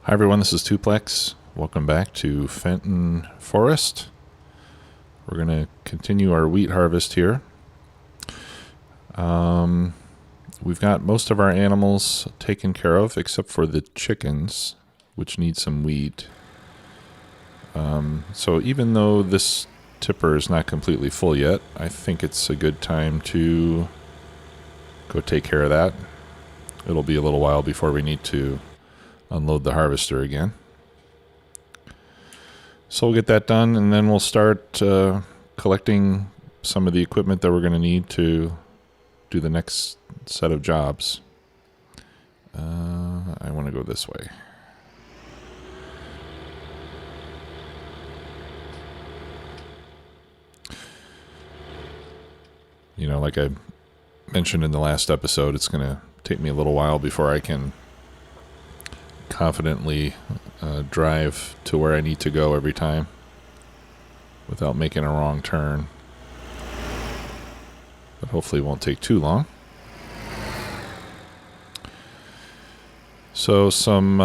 Hi everyone, this is Tuplex. Welcome back to Fenton Forest. We're going to continue our wheat harvest here. We've got most of our animals taken care of except for the chickens, which need some wheat. So even though this tipper is not completely full yet, I think it's a good time to go take care of that. It'll be a little while before we need to unload the harvester again. So we'll get that done, and then we'll start collecting some of the equipment that we're going to need to do the next set of jobs. I want to go this way. You know, like I mentioned in the last episode, it's going to take me a little while before I can confidently drive to where I need to go every time without making a wrong turn. But hopefully it won't take too long. So some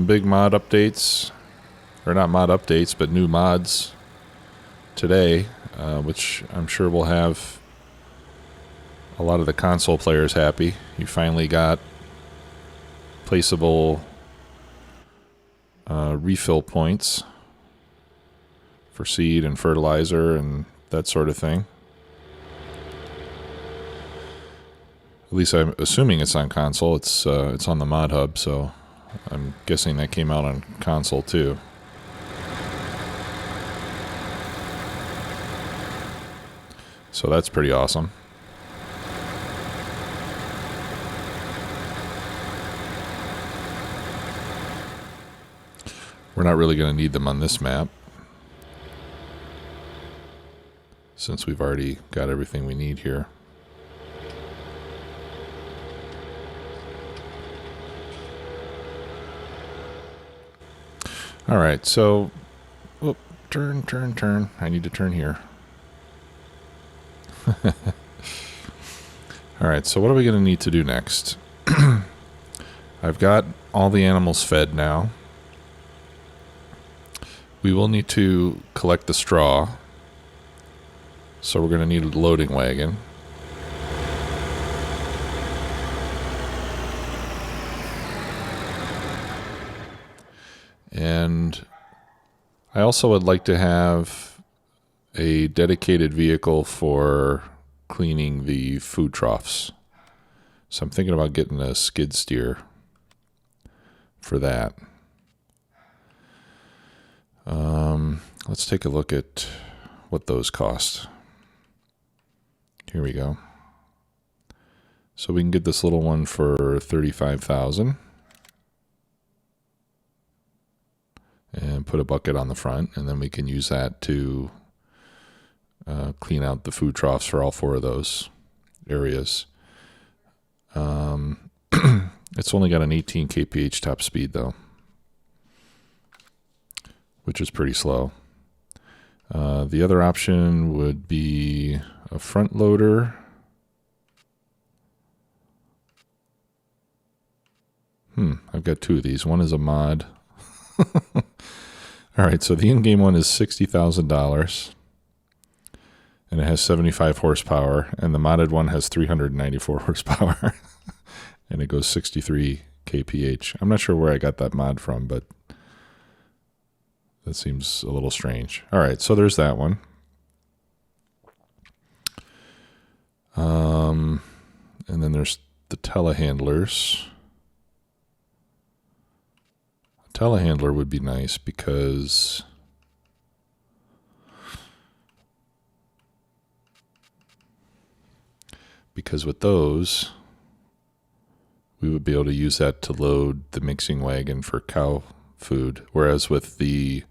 big mod updates, or not mod updates, but new mods today, which I'm sure will have a lot of the console players happy. You finally got placeable refill points for seed and fertilizer and that sort of thing. At least I'm assuming it's on console. It's on the mod hub, so I'm guessing that came out on console too. So that's pretty awesome. We're not really going to need them on this map, since we've already got everything we need here. Alright, so turn. I need to turn here. Alright, so what are we going to need to do next? I've got all the animals fed now. We will need to collect the straw, so we're going to need a loading wagon. And I also would like to have a dedicated vehicle for cleaning the food troughs. So I'm thinking about getting a skid steer for that. Let's take a look at what those cost. Here we go. So we can get this little one for $35,000 and put a bucket on the front, and then we can use that to clean out the food troughs for all four of those areas. It's only got an 18 kph top speed though, which is pretty slow. The other option would be a front loader. I've got two of these. One is a mod. Alright, so the in-game one is $60,000. And it has 75 horsepower. And the modded one has 394 horsepower. And it goes 63 kph. I'm not sure where I got that mod from, but that seems a little strange. All right, so there's that one. And then there's the telehandlers. A telehandler would be nice because with those, we would be able to use that to load the mixing wagon for cow food, whereas with the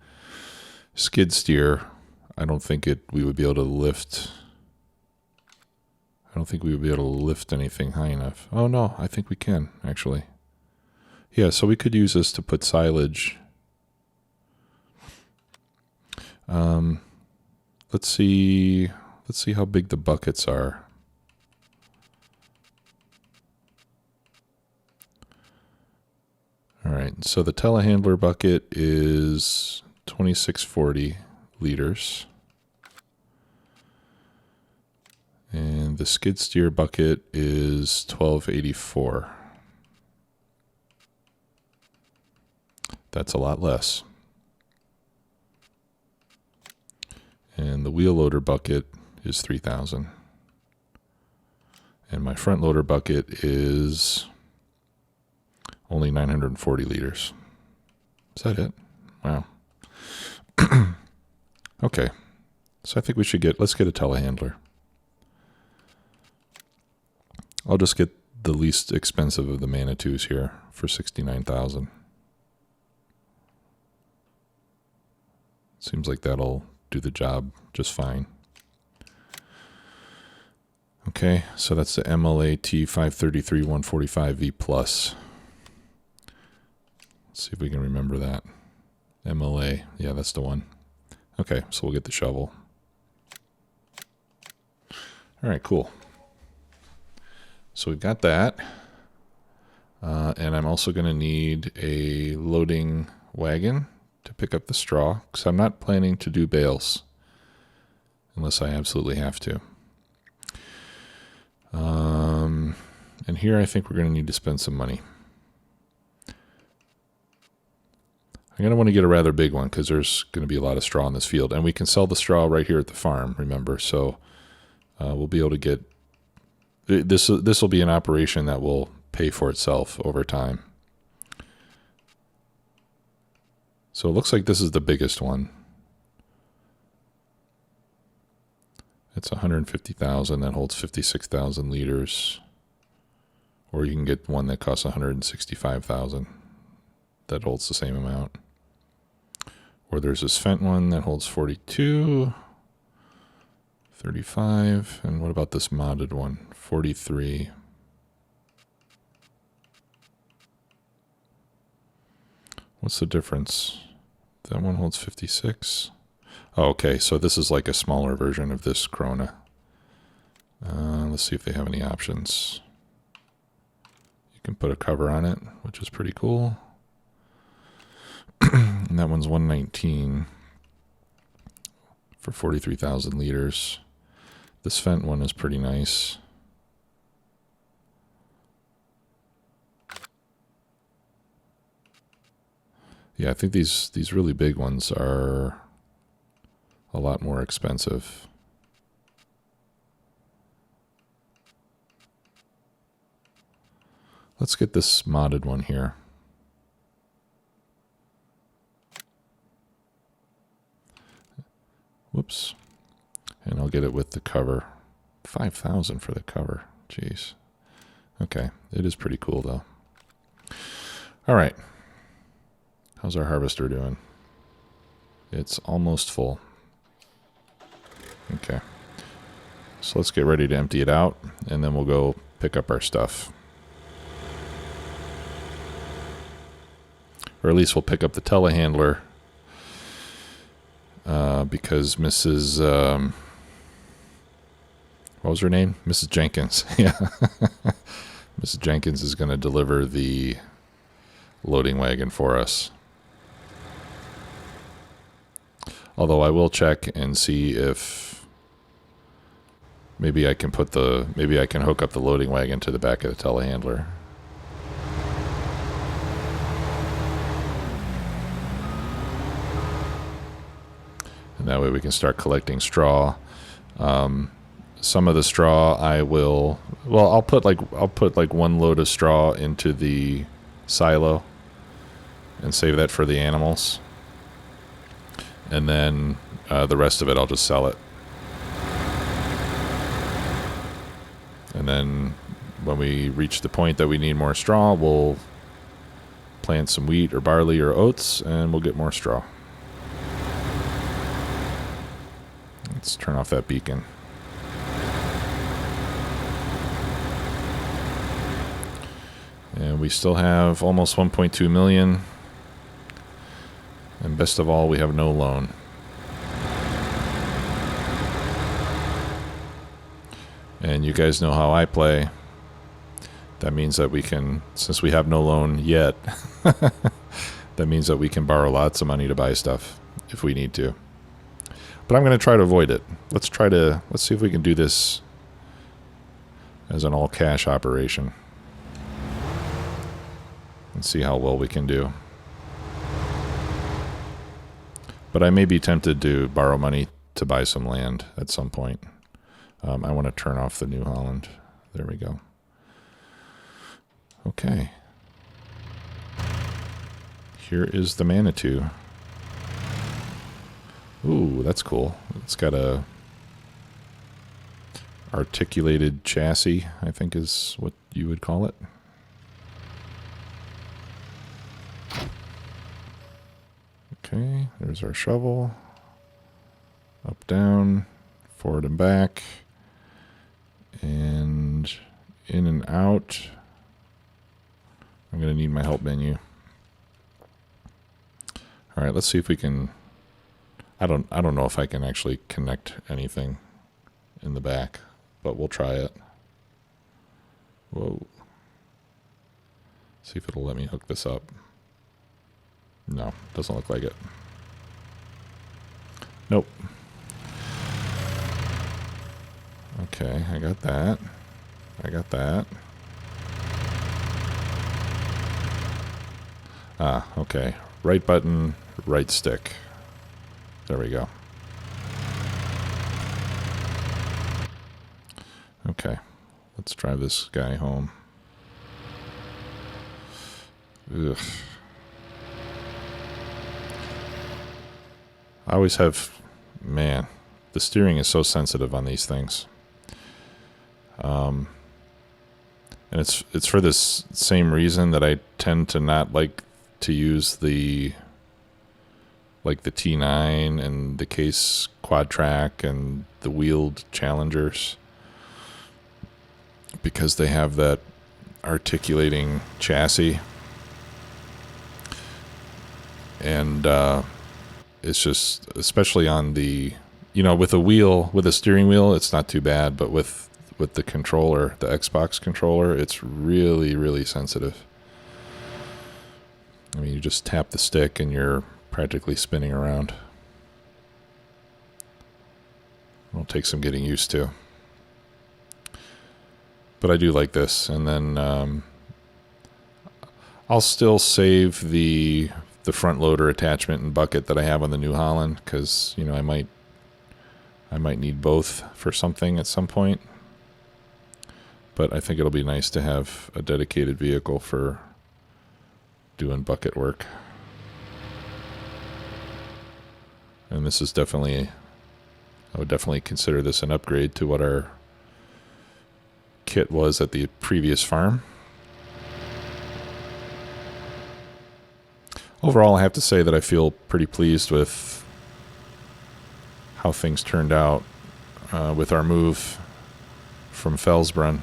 skid steer, I don't think we would be able to lift. I don't think we would be able to lift anything high enough. Oh no, I think we can actually. Yeah, so we could use this to put silage. Let's see how big the buckets are. All right. right, so the telehandler bucket is 2640 liters. And the skid steer bucket is 1284. That's a lot less. And the wheel loader bucket is 3000. And my front loader bucket is only 940 liters. Is that it? Wow. Okay. So I think we should let's get a telehandler. I'll just get the least expensive of the Manitous here for 69,000. Seems like that'll do the job just fine. Okay, so that's the MLA T533 145V Plus. Let's see if we can remember that. MLA, yeah, that's the one. Okay, so we'll get the shovel. All right, cool. So we've got that. And I'm also going to need a loading wagon to pick up the straw, because I'm not planning to do bales unless I absolutely have to. And here I think we're going to need to spend some money. I'm going to want to get a rather big one because there's going to be a lot of straw in this field. And we can sell the straw right here at the farm, remember. So we'll be able to get... This will be an operation that will pay for itself over time. So it looks like this is the biggest one. It's 150,000 that holds 56,000 liters. Or you can get one that costs 165,000 that holds the same amount. Or there's this Fenton one that holds 42, 35, and what about this modded one? 43. What's the difference? That one holds 56. Oh, okay, so this is like a smaller version of this Corona. Let's see if they have any options. You can put a cover on it, which is pretty cool. And that one's 119 for 43,000 liters. This Fenton one is pretty nice. Yeah, I think these really big ones are a lot more expensive. Let's get this modded one here. Whoops. And I'll get it with the cover. 5,000 for the cover. Jeez. Okay, it is pretty cool though. All right. How's our harvester doing? It's almost full. Okay. So let's get ready to empty it out, and then we'll go pick up our stuff. Or at least we'll pick up the telehandler, because Mrs. What was her name? Mrs. Jenkins. Yeah. Mrs. Jenkins is going to deliver the loading wagon for us. Although I will check and see if maybe I can hook up the loading wagon to the back of the telehandler. And that way we can start collecting straw. Some of the straw I'll put like one load of straw into the silo and save that for the animals. And then the rest of it I'll just sell it. And then when we reach the point that we need more straw, we'll plant some wheat or barley or oats, and we'll get more straw. Let's turn off that beacon. And we still have almost 1.2 million. And best of all, we have no loan. And you guys know how I play. that means that we can, since we have no loan yet, that means that we can borrow lots of money to buy stuff if we need to. But I'm going to try to avoid it. Let's see if we can do this as an all cash operation and see how well we can do. But I may be tempted to borrow money to buy some land at some point. I want to turn off the New Holland. There we go. Okay. Here is the Manitou. Ooh, that's cool. It's got a articulated chassis, I think is what you would call it. Okay, there's our shovel. Up, down, forward and back, and in and out. I'm going to need my help menu. All right, let's see if we can. I don't know if I can actually connect anything in the back, but we'll try it. Whoa. See if it'll let me hook this up. No, doesn't look like it. Nope. Okay, I got that. I got that. Ah, okay. Right button, right stick. There we go. Okay, let's drive this guy home. Ugh. I always have, man, the steering is so sensitive on these things. And it's for this same reason that I tend to not like to use the T9 and the Case Quad Track and the wheeled Challengers, because they have that articulating chassis, and it's just, especially on the, with a steering wheel, it's not too bad, but with the controller, the Xbox controller, it's really, really sensitive. I mean, you just tap the stick and you're practically spinning around. It'll take some getting used to. But I do like this. And then I'll still save the front loader attachment and bucket that I have on the New Holland, because I might need both for something at some point. But I think it'll be nice to have a dedicated vehicle for doing bucket work. And this is definitely, I would definitely consider this an upgrade to what our kit was at the previous farm. Overall, I have to say that I feel pretty pleased with how things turned out with our move from Felsbrunn.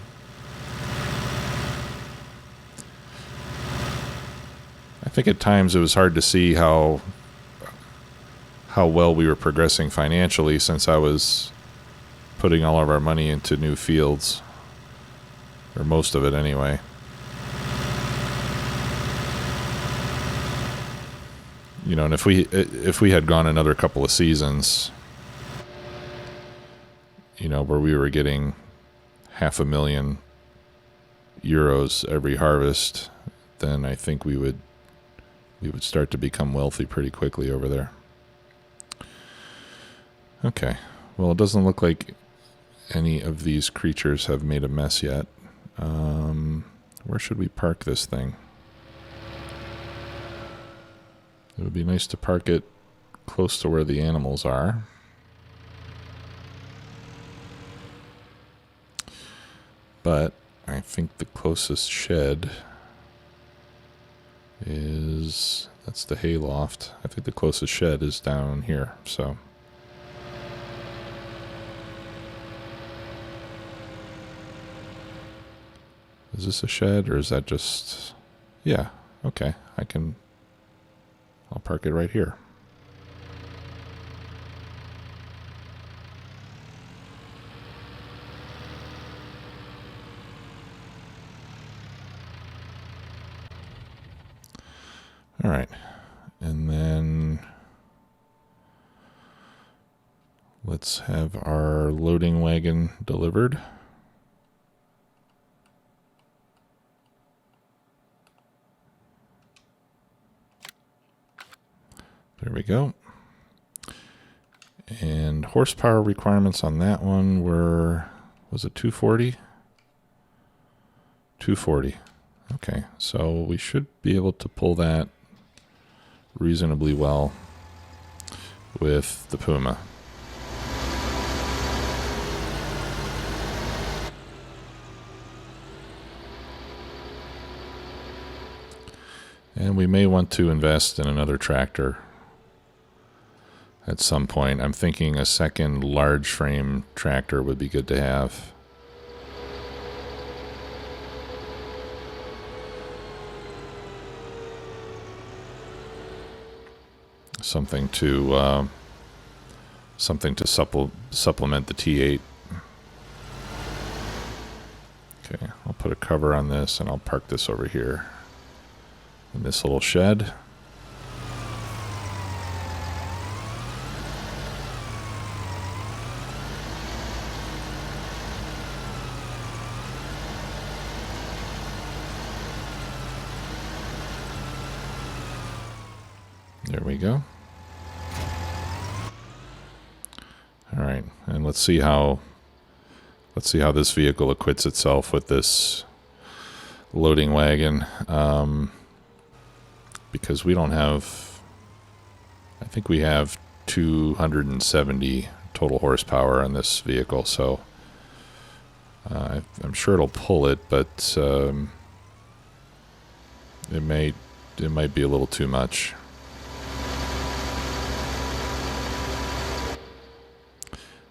I think at times it was hard to see how well we were progressing financially, since I was putting all of our money into new fields, or most of it anyway. And if we had gone another couple of seasons, where we were getting €500,000 every harvest, then I think we would start to become wealthy pretty quickly over there. Okay, well, it doesn't look like any of these creatures have made a mess yet. Where should we park this thing? It would be nice to park it close to where the animals are. But I think the closest shed that's the hay loft. I think the closest shed is down here, so. Is this a shed, or is that just, yeah, okay, I'll park it right here. All right. And then let's have our loading wagon delivered. There we go. And horsepower requirements on that one were, was it 240? 240. Okay, so we should be able to pull that reasonably well with the Puma. And we may want to invest in another tractor at some point. I'm thinking a second large frame tractor would be good to have. Something to supplement the T8. Okay, I'll put a cover on this and I'll park this over here in this little shed. There we go. All right, and let's see how this vehicle acquits itself with this loading wagon, because we don't have, I think we have 270 total horsepower on this vehicle, so I'm sure it'll pull it, but it might be a little too much.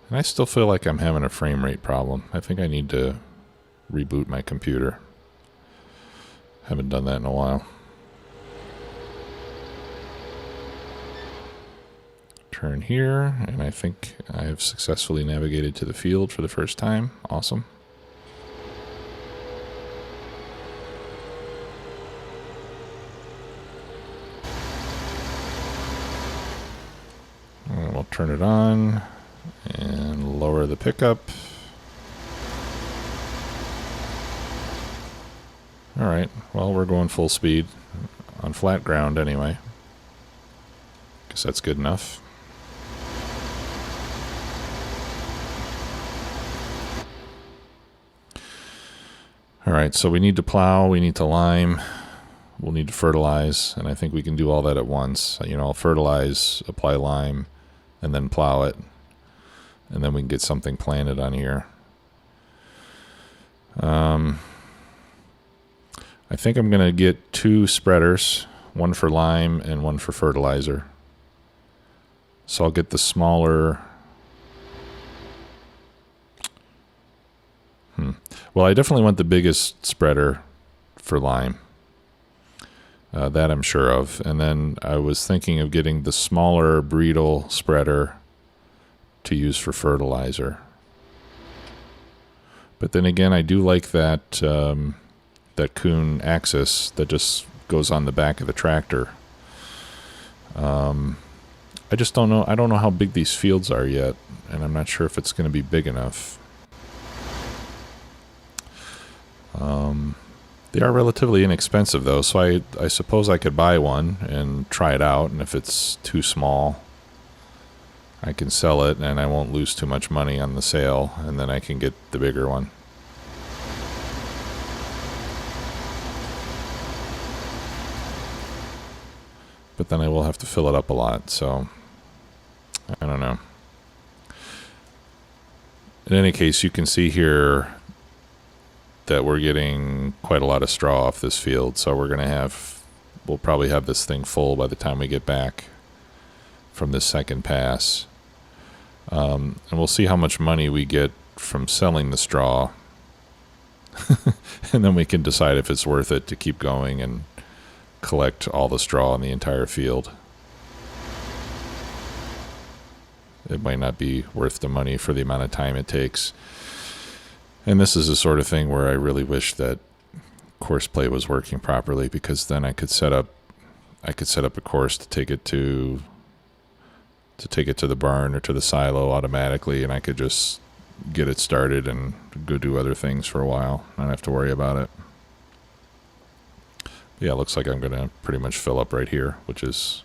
And I still feel like I'm having a frame rate problem. I think I need to reboot my computer. Haven't done that in a while. Turn here, and I think I have successfully navigated to the field for the first time. Awesome. And we'll turn it on and lower the pickup. All right, well, we're going full speed on flat ground anyway. Guess that's good enough. All right, so we need to plow, we need to lime, we'll need to fertilize, and I think we can do all that at once. You know, I'll fertilize, apply lime, and then plow it, and then we can get something planted on here. I think I'm going to get 2 spreaders, one for lime and one for fertilizer. So I'll get the smaller... Well, I definitely want the biggest spreader for lime. That I'm sure of. And then I was thinking of getting the smaller Breedle spreader to use for fertilizer. But then again, I do like that that Kuhn axis that just goes on the back of the tractor. I just don't know. I don't know how big these fields are yet, and I'm not sure if it's going to be big enough. They are relatively inexpensive, though, so I suppose I could buy one and try it out, and if it's too small, I can sell it, and I won't lose too much money on the sale, and then I can get the bigger one. But then I will have to fill it up a lot, so I don't know. In any case, you can see here that we're getting quite a lot of straw off this field, so we'll probably have this thing full by the time we get back from this second pass. And we'll see how much money we get from selling the straw, and then we can decide if it's worth it to keep going and collect all the straw in the entire field. It might not be worth the money for the amount of time it takes. And this is the sort of thing where I really wish that Courseplay was working properly, because then I could set up I could set up a course to take it to the barn or to the silo automatically, and I could just get it started and go do other things for a while. I don't have to worry about it. Yeah, it looks like I'm going to pretty much fill up right here, which is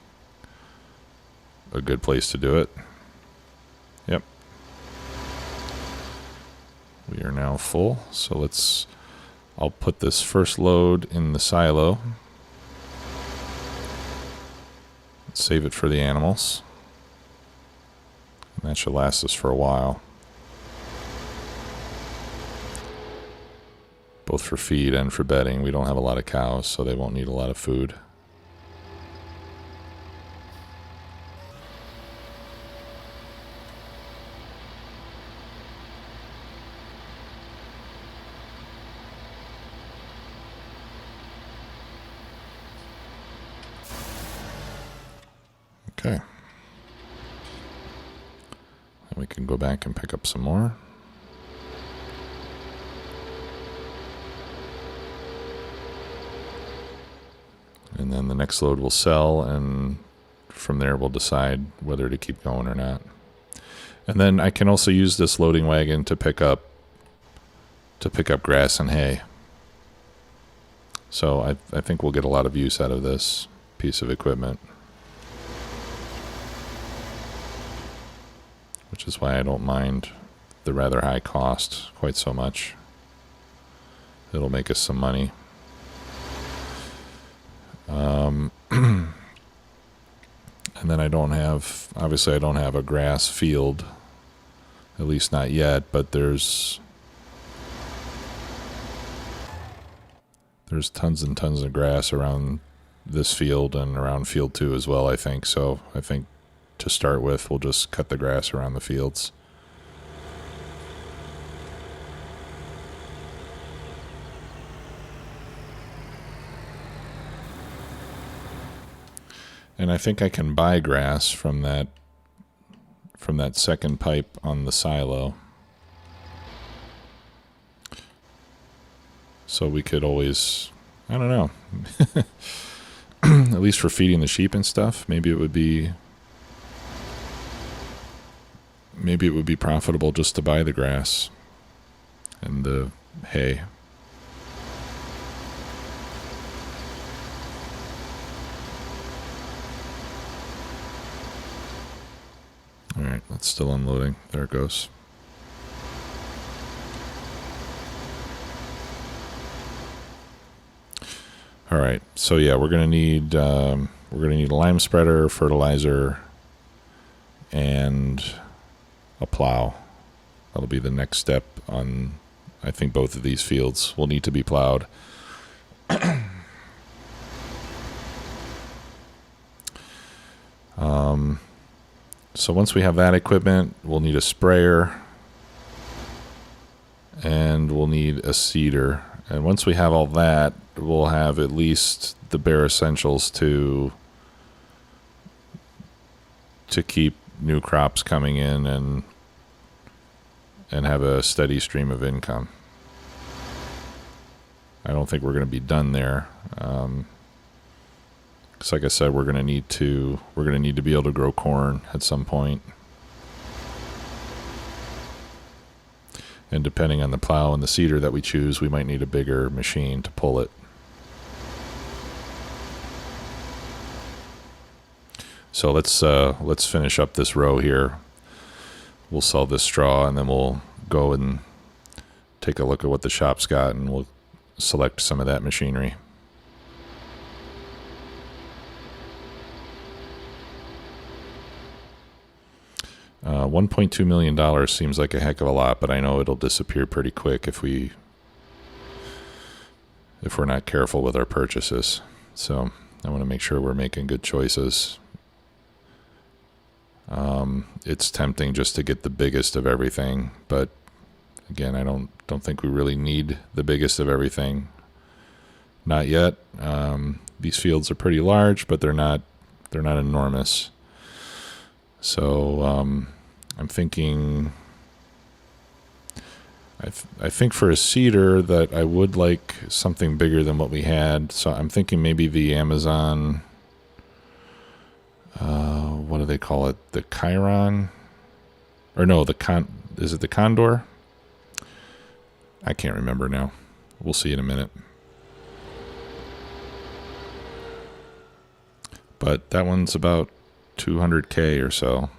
a good place to do it. Yep. We are now full, so I'll put this first load in the silo. Save it for the animals. And that should last us for a while. Both for feed and for bedding. We don't have a lot of cows, so they won't need a lot of food. Okay. And we can go back and pick up some more. And then the next load will sell, and from there we'll decide whether to keep going or not. And then I can also use this loading wagon to pick up grass and hay. So I think we'll get a lot of use out of this piece of equipment. Which is why I don't mind the rather high cost quite so much. It'll make us some money. And then I don't have a grass field, at least not yet, but there's tons and tons of grass around this field and around field 2 as well, I think. So I think to start with, we'll just cut the grass around the fields. And I think I can buy grass from that second pipe on the silo. So we could always, I don't know, at least for feeding the sheep and stuff, maybe it would be profitable just to buy the grass and the hay. All right, that's still unloading. There it goes. All right, so yeah, we're gonna need a lime spreader, fertilizer, and a plow. That'll be the next step on, I think, both of these fields will need to be plowed. So once we have that equipment, we'll need a sprayer and we'll need a seeder. And once we have all that, we'll have at least the bare essentials to keep new crops coming in and have a steady stream of income. I don't think we're going to be done there. Because like I said, we're going to need to be able to grow corn at some point. And depending on the plow and the seeder that we choose, we might need a bigger machine to pull it. So let's finish up this row here. We'll sell this straw, and then we'll go and take a look at what the shop's got, and we'll select some of that machinery. $1.2 million seems like a heck of a lot, but I know it'll disappear pretty quick if we're not careful with our purchases. So I want to make sure we're making good choices. It's tempting just to get the biggest of everything, but again, I don't think we really need the biggest of everything. Not yet. These fields are pretty large, but they're not enormous. So I'm thinking, I think for a seeder that I would like something bigger than what we had. So I'm thinking maybe the Amazon what do they call it? The Chiron? Or no, is it the Condor? I can't remember now. We'll see in a minute. But that one's about 200K or so.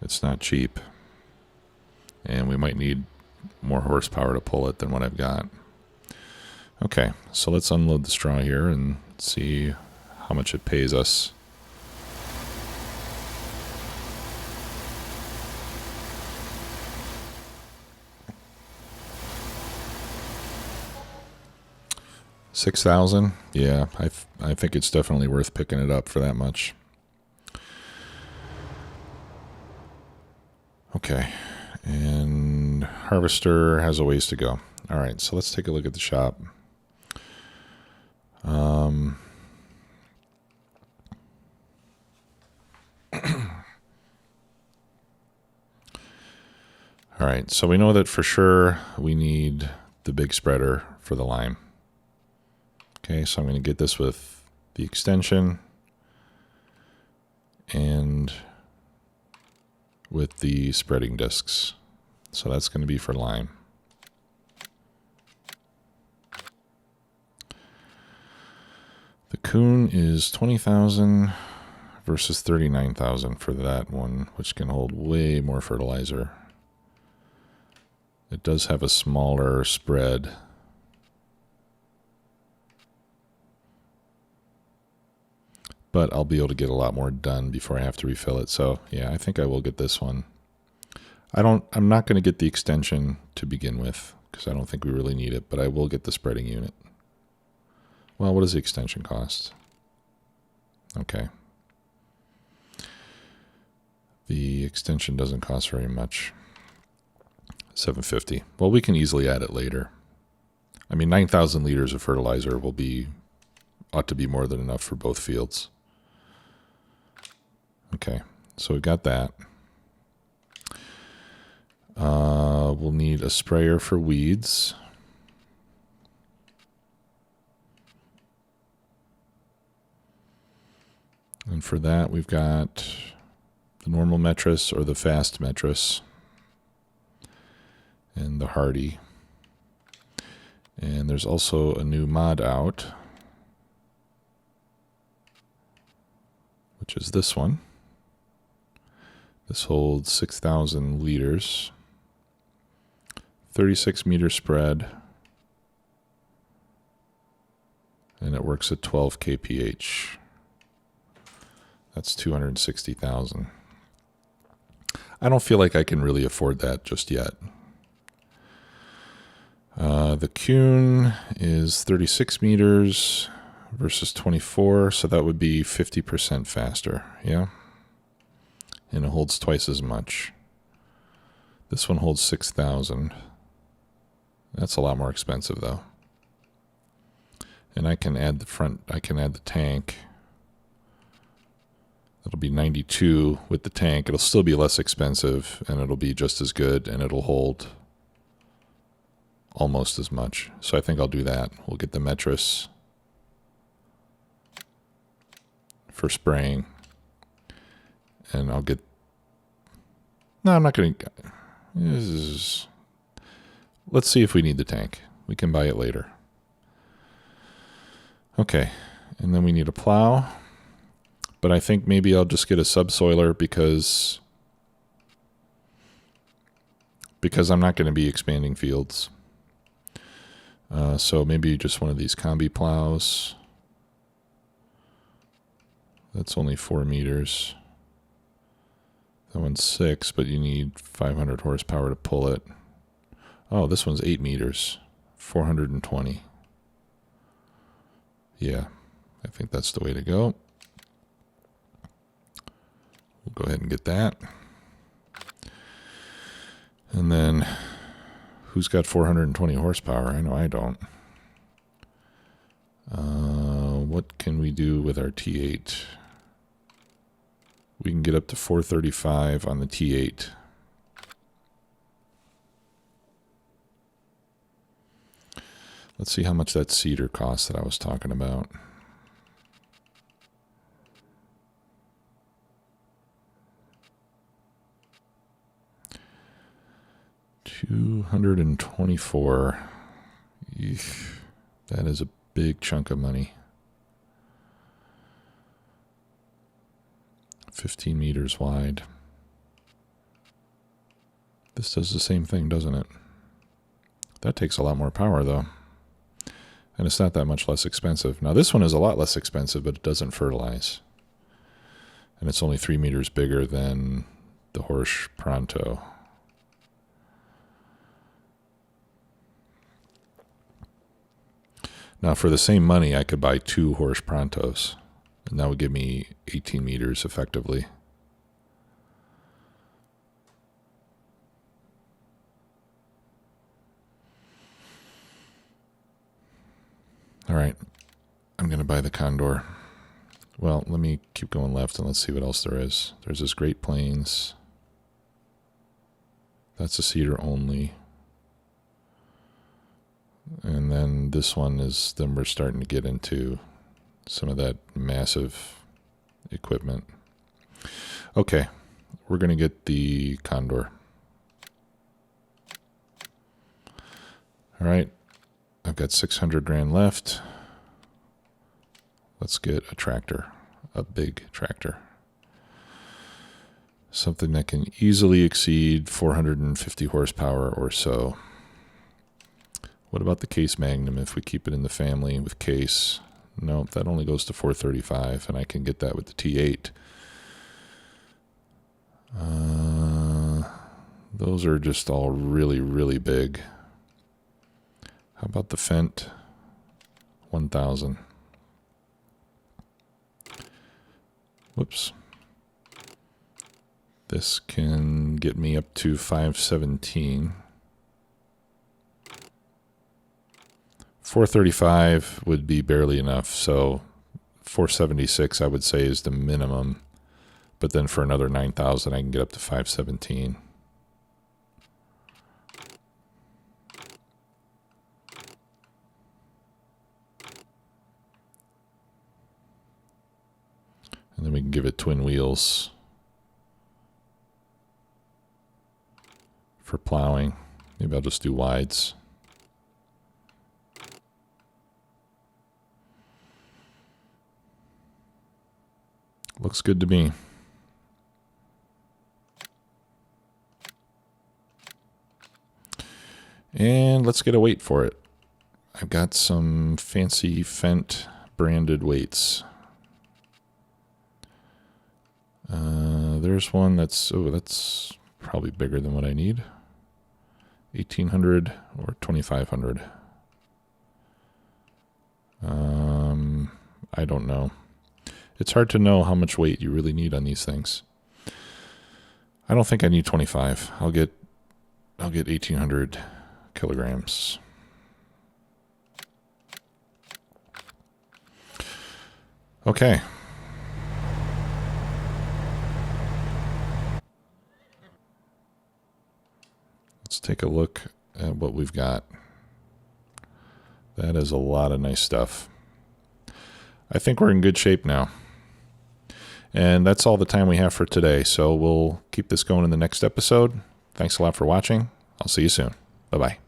It's not cheap. And we might need more horsepower to pull it than what I've got. Okay, so let's unload the straw here and see how much it pays us. $6,000? Yeah, I think it's definitely worth picking it up for that much. Okay, and harvester has a ways to go. All right, so let's take a look at the shop. All right, so we know that for sure we need the big spreader for the lime. Okay, so I'm going to get this with the extension and with the spreading discs. So that's going to be for lime. The Coon is 20,000 versus 39,000 for that one, which can hold way more fertilizer. It does have a smaller spread. But I'll be able to get a lot more done before I have to refill it. So yeah, I think I will get this one. I'm not going to get the extension to begin with because I don't think we really need it, but I will get the spreading unit. Well, what does the extension cost? Okay. The extension doesn't cost very much. $750. Well, we can easily add it later. I mean, 9,000 liters of fertilizer ought to be more than enough for both fields. Okay, so we've got that. We'll need a sprayer for weeds. And for that, we've got the normal Metris or the fast Metris and the Hardy. And there's also a new mod out, which is this one. This holds 6,000 liters, 36 meter spread, and it works at 12 kph. That's 260,000. I don't feel like I can really afford that just yet. The Kuhn is 36 meters versus 24, so that would be 50% faster, yeah? And it holds twice as much. This one holds 6,000. That's a lot more expensive though. And I can add the tank. It'll be 92 with the tank. It'll still be less expensive and it'll be just as good and it'll hold almost as much. So I think I'll do that. We'll get the Metris for spraying. And I'll get... No, I'm not going to... Let's see if we need the tank. We can buy it later. Okay. And then we need a plow. But I think maybe I'll just get a subsoiler because I'm not going to be expanding fields. So maybe just one of these combi plows. That's only 4 meters. That one's 6, but you need 500 horsepower to pull it. Oh, this one's 8 meters, 420. Yeah, I think that's the way to go. We'll go ahead and get that. And then, who's got 420 horsepower? I know I don't. What can we do with our T8? We can get up to 435 on the T8. Let's see how much that seeder costs that I was talking about. $224. Eesh, that is a big chunk of money. 15 meters wide. This does the same thing, doesn't it? That takes a lot more power, though. And it's not that much less expensive. Now, this one is a lot less expensive, but it doesn't fertilize. And it's only 3 meters bigger than the Horsch Pronto. Now, for the same money, I could buy 2 Horsch Prontos, and that would give me 18 meters effectively. All right, I'm going to buy the Condor. Well, let me keep going left and let's see what else there is. There's this Great Plains. That's a cedar only. And then this one is, then we're starting to get into some of that massive equipment. Okay, we're going to get the Condor. All right, I've got 600 grand left. Let's get a tractor, a big tractor. Something that can easily exceed 450 horsepower or so. What about the Case Magnum if we keep it in the family with Case? Nope, that only goes to 435, and I can get that with the T8. Those are just all really, really big. How about the Fenton 1000? Whoops. This can get me up to 517. 435 would be barely enough, so 476 I would say is the minimum. But then for another 9,000 I can get up to 517. And then we can give it twin wheels for plowing. Maybe I'll just do wides. Looks good to me. And let's get a weight for it. I've got some fancy Fenton branded weights. There's one that's, oh, that's probably bigger than what I need. 1,800 or 2,500. I don't know. It's hard to know how much weight you really need on these things. I don't think I need 25. I'll get 1,800 kilograms. Okay. Let's take a look at what we've got. That is a lot of nice stuff. I think we're in good shape now. And that's all the time we have for today. So we'll keep this going in the next episode. Thanks a lot for watching. I'll see you soon. Bye-bye.